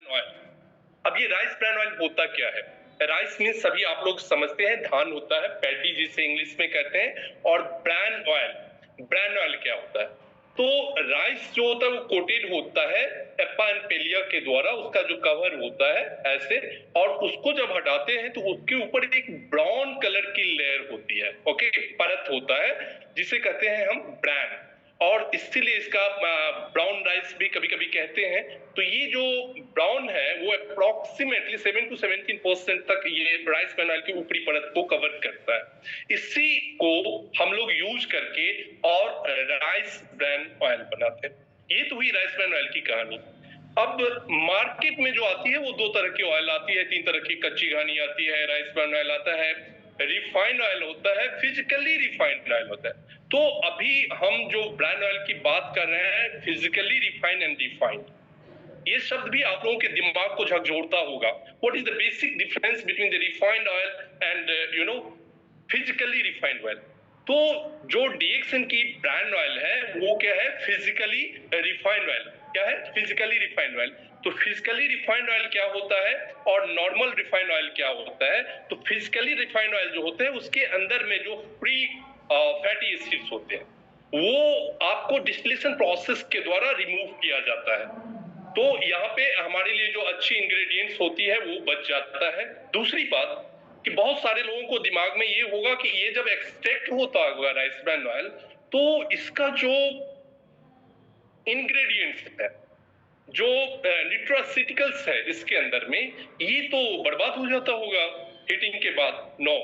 Oil. अब ये rice bran oil होता क्या है? राइस मीन्स सभी आप लोग समझते हैं धान होता है, पैडी जिसे इंग्लिश में कहते हैं, और ब्रान ऑयल क्या होता है? तो राइस जो होता है वो कोटेड होता है एप्पा एंड पेलिया के द्वारा, उसका जो कवर होता है ऐसे, और उसको जब हटाते हैं तो उसके ऊपर एक ब्राउन कलर की लेयर होती है, ओके, परत होता है जिसे कहते हैं हम ब्रान, और इसीलिए इसका ब्राउन राइस भी कभी कभी कहते हैं। तो ये जो ब्राउन है वो अप्रोक्सीमेटली 7 to 17% तक ये राइस ब्रान ऑयल की ऊपरी परत को कवर करता है। इसी को हम लोग यूज करके और राइस ब्रान ऑयल बनाते हैं। ये तो हुई राइस ब्रान ऑयल की कहानी। अब मार्केट में जो आती है वो दो तरह की ऑयल आती है, तीन तरह की कच्ची घानी आती है, राइस ब्रान ऑयल आता है, रिफाइंड ऑयल होता है, फिजिकली रिफाइंड ऑयल होता है। तो अभी हम जो ब्रांड ऑयल की बात कर रहे हैं, फिजिकली रिफाइंड एंड रिफाइंड, ये शब्द भी आप लोगों के दिमाग को झकझोरता होगा। What is the basic difference between the refined oil and physically refined oil? तो जो डीएक्सएन की ब्रांड ऑयल है वो क्या है? Physically refined oil. क्या है? Physically refined oil. तो फिजिकली रिफाइंड ऑयल क्या होता है और नॉर्मल रिफाइंड ऑयल क्या होता है? तो फिजिकली रिफाइंड ऑयल जो होते हैं उसके अंदर में जो फ्री फैटी एसिड्स होते हैं वो आपको डिस्टिलेशन प्रोसेस के द्वारा रिमूव किया जाता है। तो यहाँ पे हमारे लिए जो अच्छी इंग्रेडिएंट्स होती है वो बच जाता है। दूसरी बात कि बहुत सारे लोगों को दिमाग में ये होगा कि ये जब एक्सट्रैक्ट होता होगा राइस ब्रान ऑयल, तो इसका जो इंग्रेडिएंट्स है, जो न्यूट्रास्यूटिकल्स है इसके अंदर में, ये तो बर्बाद हो जाता होगा हीटिंग के बाद। No,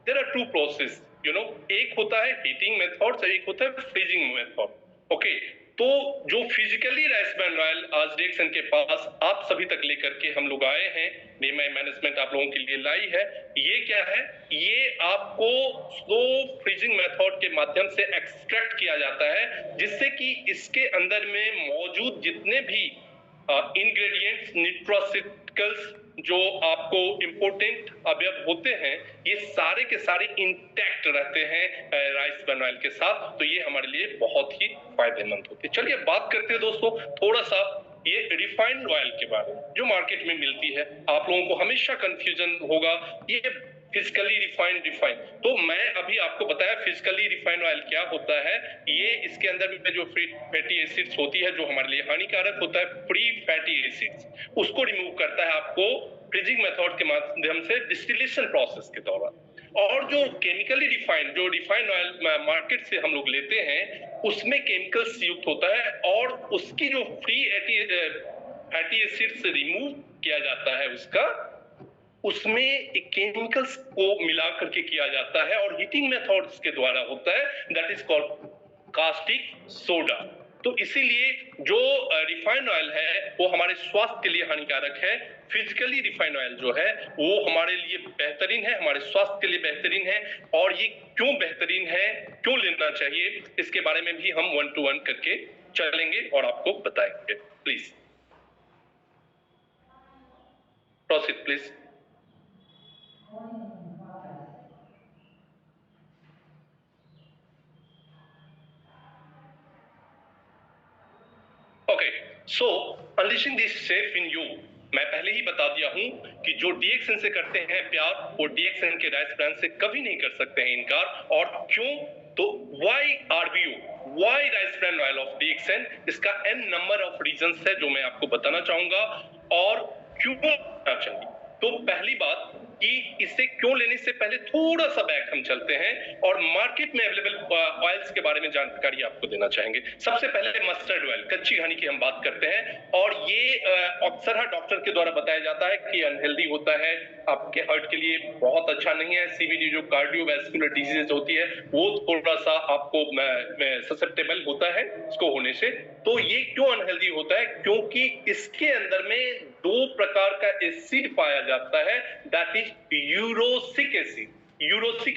there are two process, एक होता है हीटिंग मेथड, एक होता है फ्रीजिंग मेथड, ओके। तो जो फिजिकली राइस ब्रान ऑयल आज डीएक्सएन के पास आप सभी तक लेकर के हम लोग आए हैं, डीएमआई मैनेजमेंट आप लोगों के लिए लाई है, ये क्या है? ये आपको स्लो फ्रीजिंग मेथड के माध्यम से एक्सट्रैक्ट किया जाता है, जिससे कि इसके अंदर में मौजूद जितने भी इंग्रेडिएंट्स, न्यूट्रास्यूटिकल्स जो आपको इंपोर्टेंट अवयव होते हैं, ये सारे के सारे इंटैक्ट रहते हैं राइस ब्रान ऑयल के साथ। तो ये हमारे लिए बहुत ही फायदेमंद होते हैं। चलिए बात करते हैं दोस्तों थोड़ा सा ये रिफाइंड ऑयल के बारे में जो मार्केट में मिलती है। आप लोगों को हमेशा कंफ्यूजन होगा ये फिजिकली रिफाइंड। तो मैं अभी आपको बताया फिजिकली रिफाइंड ऑयल क्या होता है। ये इसके अंदर में जो फ्री फैटी एसिड्स होती है जो हमारे लिए हानिकारक होता है, फ्री फैटी एसिड्स, उसको रिमूव करता है आपको फ्रीजिंग मेथड के माध्यम से डिस्टिलेशन प्रोसेस के दौरान। और जो केमिकली रिफाइंड, जो रिफाइंड ऑयल मार्केट से हम लोग लेते हैं, उसमें केमिकल्स युक्त होता है और उसकी जो फ्री फैटी एसिड्स रिमूव किया जाता है उसमें एक केमिकल्स को मिला करके किया जाता है और हीटिंग मेथड्स के द्वारा होता है, that is called caustic soda. तो इसीलिए जो रिफाइंड ऑयल है वो हमारे स्वास्थ्य के लिए हानिकारक है। फिजिकली रिफाइंड ऑयल जो है वो हमारे लिए बेहतरीन है, हमारे स्वास्थ्य के लिए बेहतरीन है। और ये क्यों बेहतरीन है, क्यों लेना चाहिए, इसके बारे में भी हम 1 to 1 करके चलेंगे और आपको बताएंगे। Please proceed please. Okay, so unleashing this safe in you, मैं पहले ही बता दिया हूं कि जो डीएक्सएन से करते हैं प्यार वो डीएक्सएन के राइस ब्रांड से कभी नहीं कर सकते हैं इनकार। और क्यों? तो why RBO, why rice bran oil of DXN, इसका एन नंबर ऑफ रीजंस है जो मैं आपको बताना चाहूंगा और क्यों लेना चाहिए। तो पहली बात कि इसे क्यों लेने से पहले थोड़ा सा बैक हम चलते हैं और मार्केट में अवेलेबल ऑयल्स के बारे में जानकारी आपको देना चाहेंगे। सबसे पहले मस्टर्ड ऑयल, कच्ची घानी की हम बात करते हैं, और ये अक्सर हर डॉक्टर के द्वारा बताया जाता है कि अनहेल्दी होता है, आपके हार्ट के लिए बहुत अच्छा नहीं है। सीवीडी जो कार्डियोवैस्कुलर डिजीज होती है वो थोड़ा सा आपको ससेप्टेबल होता है इसको होने से। तो ये क्यों अनहेल्दी होता है? क्योंकि इसके अंदर में दो प्रकार का एसिड पाया जाता है, that is erucic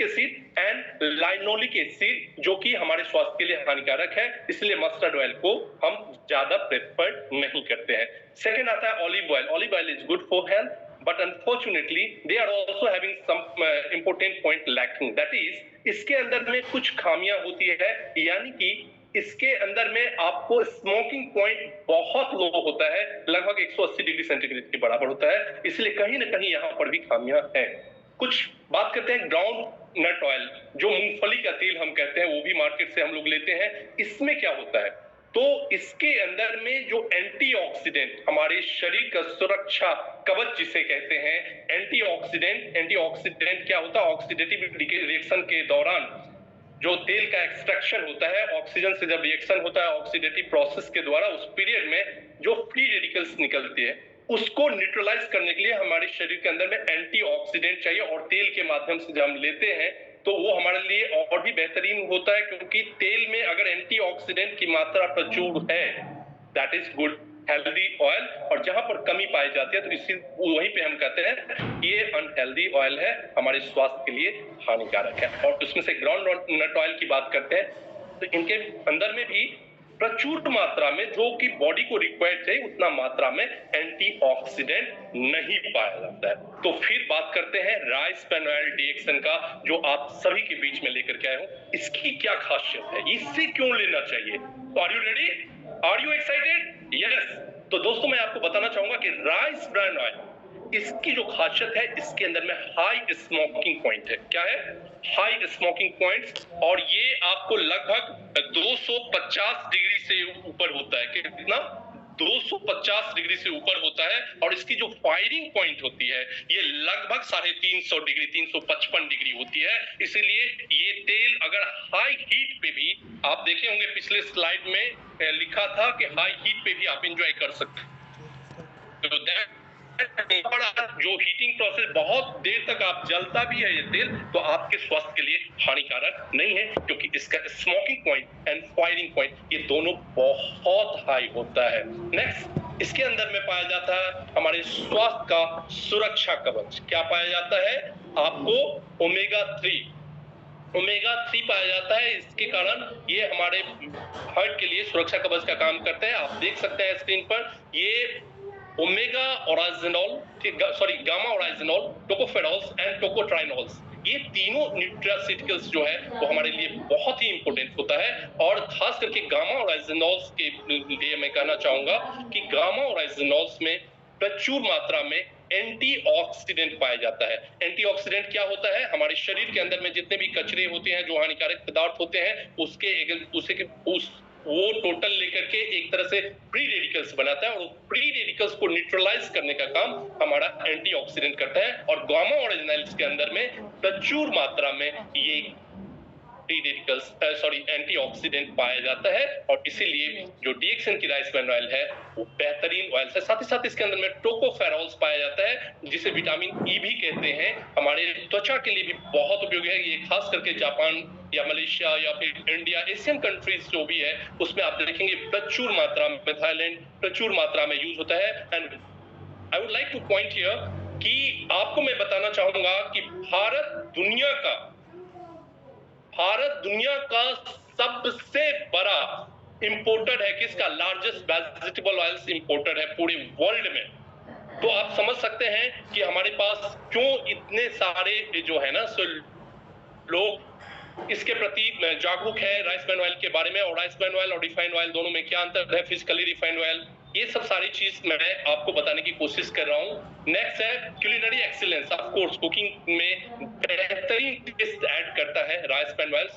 acid and linoleic acid, जो कि हमारे स्वास्थ्य के लिए हानिकारक है। इसलिए मस्टर्ड ऑयल को हम ज्यादा प्रेफर नहीं करते हैं। सेकंड आता है olive oil. Olive oil is good for health, but unfortunately they are also having some important point lacking, that is इसके अंदर में कुछ खामियां होती है, यानी कि इसके अंदर में आपको स्मोकिंग पॉइंट बहुत लो होता है, लगभग 180 डिग्री सेंटीग्रेड के बराबर होता है, इसलिए कहीं ना कहीं यहाँ पर भी खामियां हैं। कुछ बात करते हैं ग्राउंड नट ऑयल, जो मूंगफली का तेल हम कहते हैं, वो भी मार्केट से हम लोग लेते हैं। इसमें क्या होता है, तो इसके अंदर में जो एंटीऑक्सीडेंट, हमारे शरीर का सुरक्षा कवच जिसे कहते हैं, एंटीऑक्सीडेंट क्या होता है, ऑक्सीडेटिव रिएक्शन के दौरान जो तेल का एक्सट्रैक्शन होता है, ऑक्सीजन से जब रिएक्शन होता है ऑक्सीडेटिव प्रोसेस के द्वारा, उस पीरियड में जो फ्री रेडिकल्स निकलते हैं उसको न्यूट्रलाइज करने के लिए हमारे शरीर के अंदर में एंटीऑक्सीडेंट चाहिए, और तेल के माध्यम से जब हम लेते हैं तो वो हमारे लिए और भी बेहतरीन होता है, क्योंकि तेल में अगर एंटीऑक्सीडेंट की मात्रा प्रचुर है, that is good healthy oil, और जहां पर कमी पाई जाती है तो इसी वहीं पे हम कहते हैं ये अनहेल्दी ऑयल है, हमारे स्वास्थ्य के लिए हानिकारक है। और उसमें से ग्राउंड नट ऑयल की बात करते हैं तो इनके अंदर में भी प्रचुर मात्रा में, जो कि बॉडी को रिक्वायर्ड चाहिए उतना मात्रा में एंटीऑक्सीडेंट नहीं पाया जाता है। तो फिर बात करते हैं राइस ब्रान ऑयल डीएक्सन का, जो आप सभी के बीच में लेकर के आए हूं। इसकी क्या खासियत है, इससे क्यों लेना चाहिए? तो are you ready, are you excited? Yes. तो दोस्तों मैं आपको बताना चाहूंगा कि राइस ब्रान ऑयल, इसकी जो खासियत है, इसके अंदर में हाई स्मोकिंग पॉइंट है। क्या है? हाई स्मोकिंग पॉइंट, और ये आपको लगभग 250 डिग्री से ऊपर होता है। कितना? 250 डिग्री से ऊपर होता है, और इसकी जो फायरिंग पॉइंट होती है ये लगभग 350 डिग्री, 355 डिग्री होती है। इसीलिए ये तेल अगर हाई हीट पे भी, आप देखे होंगे पिछले स्लाइड में लिखा था कि हाई हीट पे भी आप एंजॉय कर सकते हैं। तो जो हीटिंग प्रोसेस बहुत देर तक आप जलता भी है ये तेल, तो आपके स्वास्थ्य के लिए हानिकारक नहीं है, क्योंकि इसका smoking point and firing point ये दोनों बहुत हाई होता है। नेक्स्ट, इसके अंदर में पाया जाता है हमारे स्वास्थ्य का सुरक्षा कवच। क्या पाया जाता है? आपको ओमेगा 3 पाया जाता है। इसके कारण ये हमारे हार्ट के लिए सुरक्षा कवच का काम करता है। आप देख सकते हैं स्क्रीन पर, ये ओमेगा ओराइजिनॉल, गामा ओराइजिनॉल, टोकोफेरॉल्स एंड टोकोट्राइनॉल्स, ये तीनों न्यूट्रास्यूटिकल्स जो है वो हमारे लिए बहुत ही इंपॉर्टेंट होता है। और खास करके गामा ओराइजिनॉल्स के लिए मैं कहना चाहूंगा कि गामा ओराइजिनॉल्स में प्रचुर मात्रा में एंटीऑक्सीडेंट पाया जाता है। एंटीऑक्सीडेंट क्या होता है? हमारे शरीर के अंदर में जितने भी कचरे होते हैं, जो हानिकारक पदार्थ होते हैं, वो टोटल लेकर के एक तरह से फ्री रेडिकल्स बनाता है, और फ्री रेडिकल्स को न्यूट्रलाइज करने का काम हमारा एंटीऑक्सीडेंट करता है। और गामा ओरिजिनल्स के अंदर में प्रचुर मात्रा में ये फ्री रेडिकल्स एंटीऑक्सीडेंट पाया जाता है, और इसीलिए जो डीएक्सन की राइस ब्रान ऑयल है वो बेहतरीन ऑयल है। साथ ही साथ इसके अंदर में टोकोफेरॉल्स पाया जाता है, जिसे विटामिन ई भी कहते हैं, हमारे त्वचा के लिए भी बहुत उपयोगी है। ये खास करके जापान या मलेशिया या फिर इंडिया, एशियन कंट्रीज जो भी है उसमें आप देखेंगे प्रचुर मात्रा में, थाईलैंड प्रचुर मात्रा में यूज होता है। And I would like two point here कि आपको मैं बताना चाहूंगा कि भारत दुनिया का सबसे बड़ा इंपोर्टर है। किसका? लार्जेस्ट वेजिटेबल ऑयल्स इंपोर्टर है पूरे वर्ल्ड में। तो आप समझ सकते हैं कि हमारे पास क्यों इतने सारे जो है ना लोग इसके प्रति जागरूक है राइस ब्रान ऑयल के बारे में। और राइस ब्रान ऑयल और रिफाइंड ऑयल दोनों में क्या अंतर है, फिजिकली रिफाइंड ऑयल, ये सब सारी चीज मैं आपको बताने की कोशिश कर रहा हूँ। नेक्स्ट है culinary excellence. Of course cooking में बेहतरीन टेस्ट ऐड करता है rice bran oil.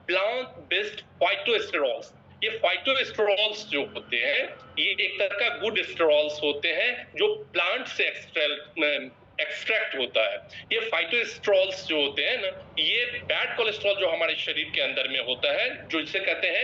Plant based phytosterols, ये फाइटोस्टेरॉल्स जो होते हैं ये एक तरह का गुड स्टेरॉल्स होते हैं जो प्लांट से एक्सट्रैक्ट होता है। ये फाइटोस्टेरॉल्स जो होते हैं ना, ये बैड कोलेस्ट्रॉल जो हमारे शरीर के अंदर में होता है, जो जिसे कहते हैं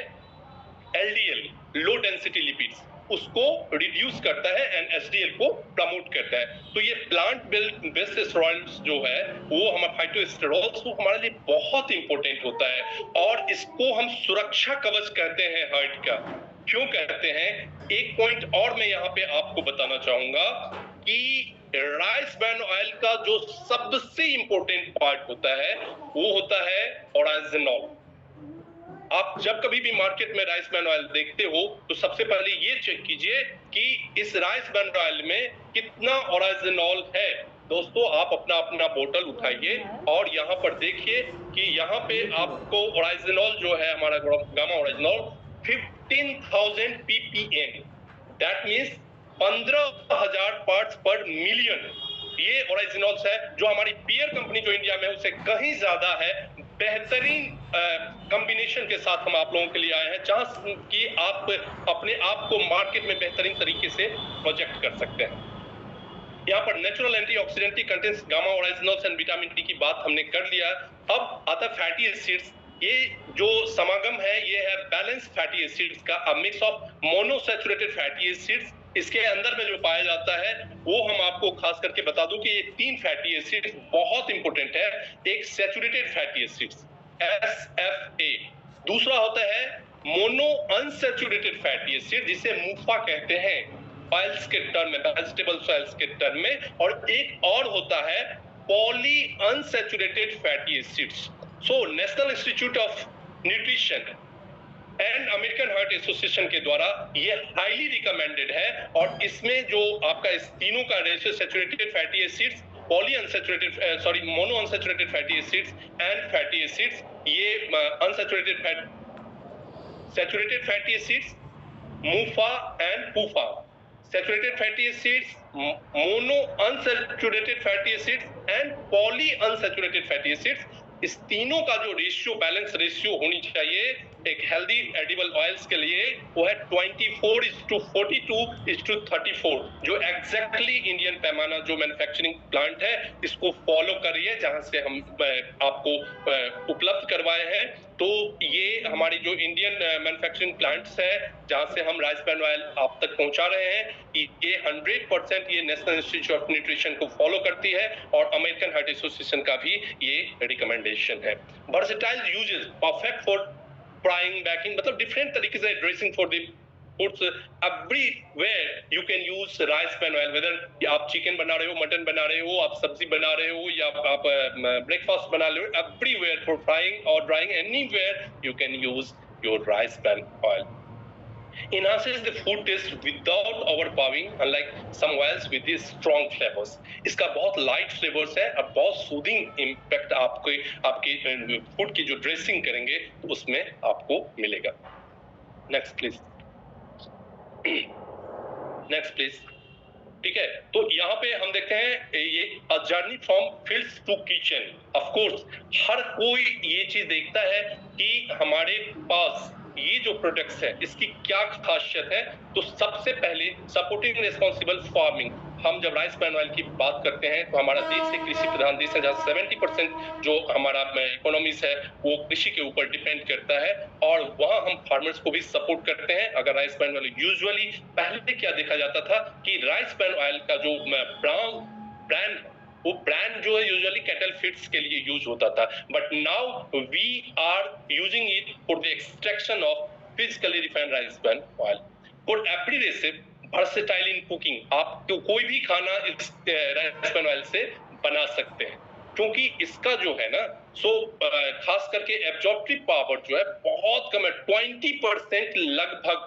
एलडीएल, लो डेंसिटी लिपिड्स, उसको रिड्यूस करता है एंड एचडीएल को प्रमोट करता है। तो ये प्लांट बेस्ड स्टेरॉइड्स जो है वो हमारे फाइटोस्टेरॉल्स, वो हमारे लिए बहुत इंपॉर्टेंट होता है। और इसको हम सुरक्षा कवच कहते हैं हार्ट का। क्यों कहते हैं? एक पॉइंट और मैं यहाँ पे आपको बताना चाहूंगा कि राइस ब्रान ऑयल का जो सबसे इंपॉर्टेंट पार्ट होता है वो होता है ओराइजिनॉल। आप जब कभी भी मार्केट में राइस ब्रान ऑयल देखते हो तो सबसे पहले ये चेक कीजिए कि इस राइस ब्रान ऑयल में कितना ओराइजिनॉल है। दोस्तों आप अपना अपना बोतल उठाइए और यहाँ पर देखिए कि यहाँ पे आपको ओराइजिनॉल जो है हमारा gamma oryzanol 15,000 ppm, that means 15,000 parts per million. ये ओरिजिनल्स है, जो हमारी पीयर कंपनी जो इंडिया में है उससे कहीं ज्यादा है। बेहतरीन कॉम्बिनेशन के साथ हम आप लोगों के लिए आए हैं, जहां कि आप अपने आप को मार्केट में बेहतरीन तरीके से प्रोजेक्ट कर सकते हैं। यहाँ पर natural antioxidant contents gamma originals and vitamin D की बात हमने कर लिया। अब आता है फैटी एसिड्स। ये जो समागम है ये है बैलेंस फैटी एसिड्स का, a mix of monosaturated fatty acids. इसके अंदर में जो पाया जाता है वो हम आपको खास करके बता दूं कि ये 3 फैटी एसिड्स बहुत इंपॉर्टेंट है। एक सैचुरेटेड फैटी एसिड्स SFA, दूसरा होता है मोनो अनसैचुरेटेड फैटी एसिड जिसे मुफा कहते हैं ऑयल्स के टर्म में, वेजिटेबल्स ऑयल्स के टर्म में, और एक और होता है poly unsaturated fatty acids. So national institute of nutrition and American heart association के द्वारा ये हाईली रिकमेंडेड है, और इसमें जो आपका इस तीनों का ratio saturated fatty acids, poly unsaturated mono unsaturated fatty acids and fatty acids, ये unsaturated fat, saturated fatty acids, MUFA and PUFA, saturated fatty acids, mono unsaturated fatty acids and poly unsaturated fatty acids. इस तीनों का जो ratio, balance ratio होनी चाहिए एक healthy edible oils के लिए, वो है 24:42:34, जो एग्जैक्टली इंडियन पैमाना जो मैन्युफैक्चरिंग प्लांट है इसको फॉलो कर रही है, जहां से हम आपको उपलब्ध करवाए हैं। तो ये हमारी जो इंडियन मैन्युफैक्चरिंग प्लांट्स है जहां से हम राइस ब्रान ऑयल आप तक पहुंचा रहे हैं, ये 100% ये नेशनल इंस्टीट्यूट ऑफ न्यूट्रिशन को फॉलो करती है, और अमेरिकन हार्ट एसोसिएशन का भी ये रिकमेंडेशन है। Versatile uses, perfect for frying, baking, मतलब डिफरेंट तरीके से dressing for the foods. Everywhere you can use rice bran oil, whether आप चिकन बना रहे हो, मटन बना रहे हो, आप सब्जी बना रहे हो, या आप ब्रेकफास्ट बना रहे हो, एवरीवेयर फॉर फ्राइंग और drawing, anywhere you can use your rice bran oil. Enhances the food taste without overpowering, unlike some oils with these strong flavors. इसका बहुत लाइट फ्लेवर्स है और बहुत सूदिंग इम्पैक्ट आपके फूड की जो ड्रेसिंग करेंगे तो उसमें आपको मिलेगा। Next please, next please. ठीक है, तो यहाँ पे हम देखते हैं ये a journey from fields to kitchen. Of course हर कोई ये चीज देखता है कि हमारे पास ये जो प्रोडक्ट्स है इसकी क्या खासियत है। तो सबसे पहले सपोर्टिंग रिस्पांसिबल फार्मिंग। हम जब राइस ब्रान ऑयल की बात करते हैं तो हमारा देश एक कृषि प्रधान देश है, जहाँ 70% जो हमारा इकोनॉमीज है वो कृषि के ऊपर डिपेंड करता है, और वहाँ हम फार्मर्स को भी सपोर्ट करते हैं। अगर राइस ब्रान ऑयल यूजुअली पहले क्या देखा जाता था कि राइस ब्रान ऑयल का जो ब्रांड, वो ब्रांड जो है यूजुअली कैटल फीड्स के लिए यूज होता था, but now we are using it for the extraction of physically refined rice bran oil for every recipe, versatile in cooking. आप तो कोई भी खाना इस राइस ब्रान ऑयल से बना सकते हैं, क्योंकि इसका जो है ना खास करके एब्जॉर्प्टिव पावर जो है बहुत कम है, 20% लगभग,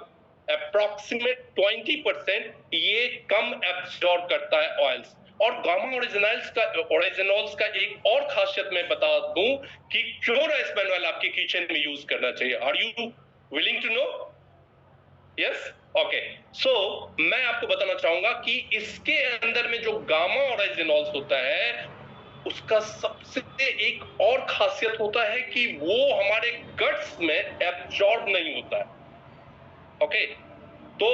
अप्रॉक्सीमेट 20% ये कम एब्जॉर्ब करता है ऑयल्स। और गामा ओरिजिनल्स का एक और खासियत मैं बता दूं कि क्यों राइस ब्रान ऑयल आपके किचन में यूज करना चाहिए। Are you willing to know? Yes, okay. So मैं आपको बताना चाहूंगा कि इसके अंदर में जो गामा ओरिजिनल्स होता है उसका सबसे एक और खासियत होता है कि वो हमारे गट्स में एब्जॉर्ब नहीं होता है। ओके, तो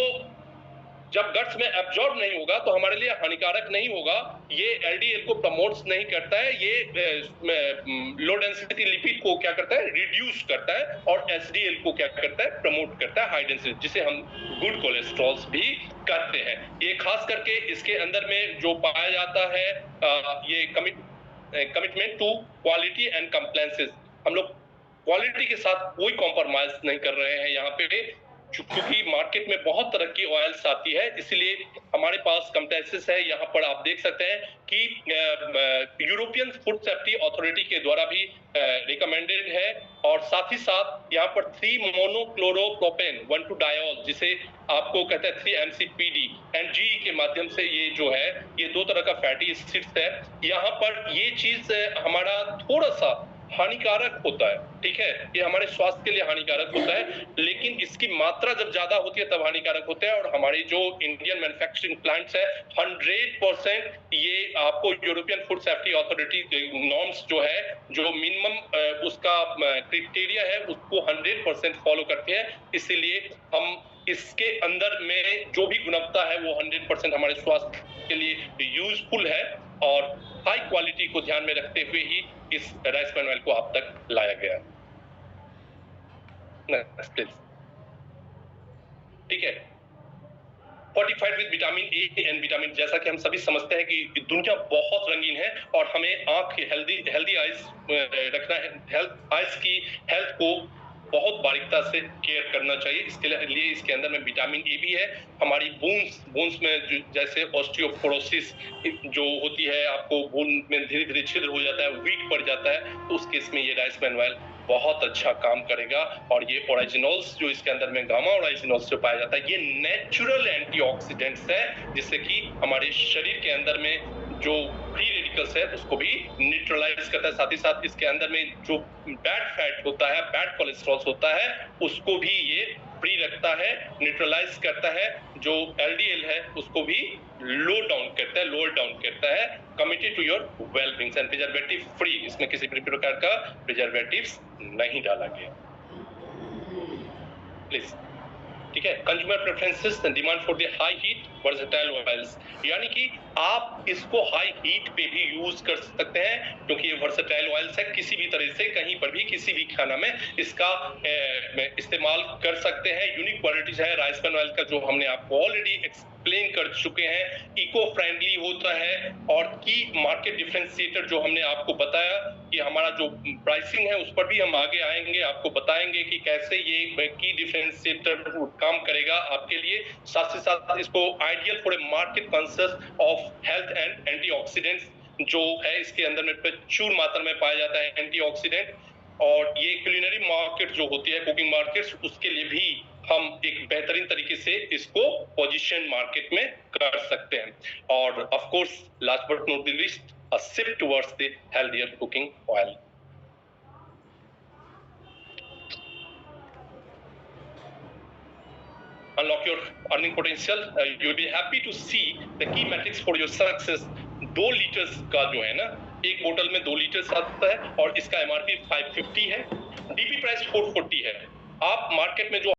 जब गट्स में एब्जॉर्ब नहीं होगा तो हमारे लिए हानिकारक नहीं होगा। ये एलडीएल को प्रमोट्स नहीं करता है, ये लो डेंसिटी लिपिड को क्या करता है, रिड्यूस करता है, और एचडीएल को क्या करता है, प्रमोट करता है, हाई डेंसिटी, जिसे हम गुड कोलेस्ट्रॉल्स भी करते हैं। ये खास करके इसके अंदर में जो पाया जाता है ये commitment to quality and compliances. हम लोग क्वालिटी के साथ कोई कॉम्प्रोमाइज नहीं कर रहे हैं यहाँ पे, क्योंकि मार्केट में बहुत तरह की ऑयल्स आती है, इसलिए हमारे पास कंप्लायंसेस है। यहाँ पर आप देख सकते हैं कि यूरोपियन फूड सेफ्टी अथॉरिटी के द्वारा भी रिकमेंडेड है, और साथ ही साथ यहाँ पर 3-मोनोक्लोरोप्रोपेन 1,2-डायोल, जिसे आपको कहते हैं 3-MCPD एंड GE के माध्यम से ये जो है ये 2 तरह का फैटी एसिड्स है। यहाँ पर ये चीज हमारा थोड़ा सा हानिकारक होता है, ठीक है? ये हमारे स्वास्थ्य के लिए हानिकारक होता है, लेकिन इसकी मात्रा जब ज़्यादा होती है तब हानिकारक होता है। और हमारी जो इंडियन मैन्युफैक्चरिंग प्लांट्स है 100% ये आपको European food safety authority norms जो है, जो मिनिमम उसका क्राइटेरिया है उसको 100% फॉलो करते हैं। इसीलिए हम इसके अंदर में जो भी गुणवत्ता है वो 100% हमारे स्वास्थ्य के लिए यूजफुल है और हाई क्वालिटी को ध्यान में रखते हुए ही इस राइस ब्रान ऑयल को आप तक लाया गया। Next please. ठीक है, fortified with vitamin A and vitamin, जैसा कि हम सभी समझते हैं कि दुनिया बहुत रंगीन है और हमें आंख हेल्दी आइज रखना है, हेल्थ आइज की हेल्थ को बहुत बारीकता से केयर करना चाहिए। इसके लिए इसके अंदर में विटामिन ए भी है। हमारी बोन्स में जैसे ऑस्टियोपोरोसिस जो होती है, आपको बोन में धीरे धीरे छिद्र हो जाता है, वीक पड़ जाता है, तो उस केस में ये राइस ब्रान ऑयल बहुत अच्छा काम करेगा। और ये ओरिजिनल्स जो इसके अंदर में गामा ओरिजिनल्स जो पाया जाता है, ये नेचुरल एंटीऑक्सीडेंट्स है, जिससे कि हमारे शरीर के अंदर में जो फ्री रेडिकल्स है उसको भी न्यूट्रलाइज करता है। साथ ही साथ इसके अंदर में जो बैड फैट होता है, बैड कोलेस्ट्रॉल होता है, उसको भी ये फ्री रखता है, न्यूट्रलाइज करता है। जो एलडीएल है उसको भी लोअर डाउन करता है, committed to your wellbeing and preservative free. इसमें किसी भी प्रकार का प्रिजर्वेटिव्स नहीं डाला गया। प्लीज, ठीक है। Consumer preferences and demand for the high heat versatile oils, यानी कि आप इसको हाई हीट पे भी यूज कर सकते हैं, क्योंकि ये वर्सेटाइल ऑयल्स है, किसी भी तरह से कहीं पर भी किसी भी खाना में इसका इस्तेमाल कर सकते हैं। यूनिक क्वालिटीज है राइस ब्रान ऑयल का, जो हमने आपको ऑलरेडी एक्सप्लेन कर चुके हैं। इको फ्रेंडली होता है और की मार्केट डिफरेंशिएटर जो हमने आपको बताया कि हमारा जो प्राइसिंग है उस पर भी हम आगे आएंगे, आपको बताएंगे कि कैसे ये की डिफरेंशिएटर काम करेगा आपके लिए। साथ ही साथ इसको ideal for a market conscious of health and antioxidants जो है, इसके अंदर में प्रचुर मात्रा में पाया जाता है एंटीऑक्सीडेंट। और ये क्यूलिनरी मार्केट जो होती है, कुकिंग मार्केट्स, उसके लिए भी हम एक बेहतरीन तरीके से इसको पोजीशन मार्केट में कर सकते हैं। और of course last but not the least, a shift towards the healthier cooking oil. Unlock your earning potential. You'll be happy to see the key metrics for your success. 2 litres का जो है ना, एक बोतल में 2 लीटर आता है और इसका एमआरपी 550 है, डीपी प्राइस 440 है। आप मार्केट में जो